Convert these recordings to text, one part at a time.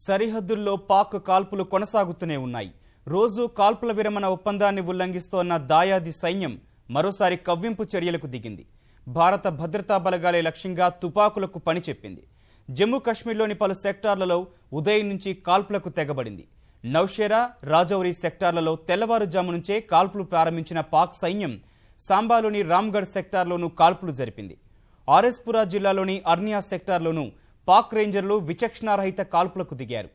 సరిహద్దుల్లో పాక్ కాల్పులు కొనసాగుతూనే ఉన్నాయి. రోజు కాల్పుల విరమణ ఒప్పందాన్ని ఉల్లంఘిస్తోన్న దాయాది సైన్యం మరోసారి కవ్వింపు చర్యలకు దిగింది. భారత భద్రతా బలగాలే లక్ష్యంగా తుపాకులకు పని చెప్పింది. జమ్మూ కాశ్మీర్లోని పలు సెక్టార్లలో ఉదయం నుంచి కాల్పులకు తెగబడింది. నౌషేరా, రాజౌరి సెక్టార్లలో తెల్లవారుజాము నుంచే కాల్పులు ప్రారంభించిన పాక్ సైన్యం సాంబాలోని రామ్గఢ్ సెక్టార్లోనూ కాల్పులు జరిపింది. ఆర్ఎస్పురా జిల్లాలోని అర్నియా సెక్టార్లోనూ పాక్ రేంజర్లు విచక్షణారహిత కాల్పులకు దిగారు.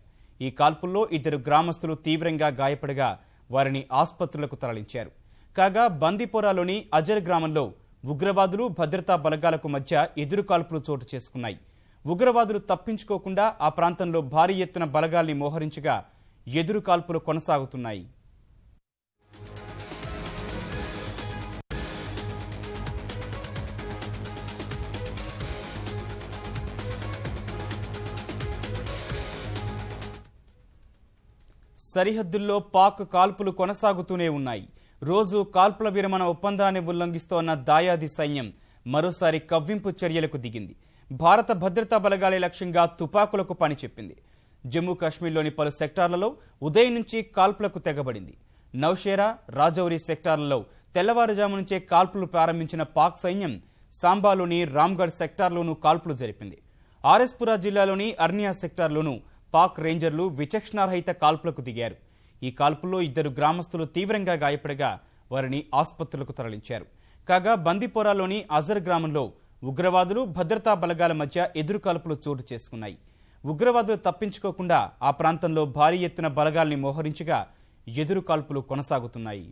ఈ కాల్పుల్లో 2 గ్రామస్తులు తీవ్రంగా గాయపడగా వారిని ఆసుపత్రులకు తరలించారు. కాగా బందీపోరాలోని అజర్ గ్రామంలో ఉగ్రవాదులు భద్రతా బలగాలకు మధ్య ఎదురు కాల్పులు చోటు చేసుకున్నాయి. ఉగ్రవాదులు తప్పించుకోకుండా ఆ ప్రాంతంలో భారీ ఎత్తున బలగాల్ని మోహరించగా ఎదురు కాల్పులు కొనసాగుతున్నాయి. సరిహద్దుల్లో పాక్ కాల్పులు కొనసాగుతూనే ఉన్నాయి. రోజు కాల్పుల విరమణ ఒప్పందాన్ని ఉల్లంఘిస్తోన్న దాయాది సైన్యం మరోసారి కవ్వింపు చర్యలకు దిగింది. భారత భద్రతా బలగాలే లక్ష్యంగా తుపాకులకు పని చెప్పింది. జమ్మూ కాశ్మీర్లోని పలు సెక్టార్లలో ఉదయం నుంచి కాల్పులకు తెగబడింది. నౌషేరా, రాజౌరి సెక్టార్లలో తెల్లవారుజాము నుంచే కాల్పులు ప్రారంభించిన పాక్ సైన్యం సాంబాలోని రామ్గఢ్ సెక్టార్లోనూ కాల్పులు జరిపింది. ఆర్ఎస్పురా జిల్లాలోని అర్నియా సెక్టార్లోనూ పాక్ రేంజర్లు విచక్షణారహిత కాల్పులకు దిగారు. ఈ కాల్పుల్లో 2 గ్రామస్తులు తీవ్రంగా గాయపడగా వారిని ఆసుపత్రులకు తరలించారు. కాగా బందీపోరాలోని అజర్ గ్రామంలో ఉగ్రవాదులు భద్రతా బలగాల మధ్య ఎదురు కాల్పులు చోటు చేసుకున్నాయి. ఉగ్రవాదులు తప్పించుకోకుండా ఆ ప్రాంతంలో భారీ ఎత్తున బలగాల్ని మోహరించగా ఎదురు కాల్పులు కొనసాగుతున్నాయి.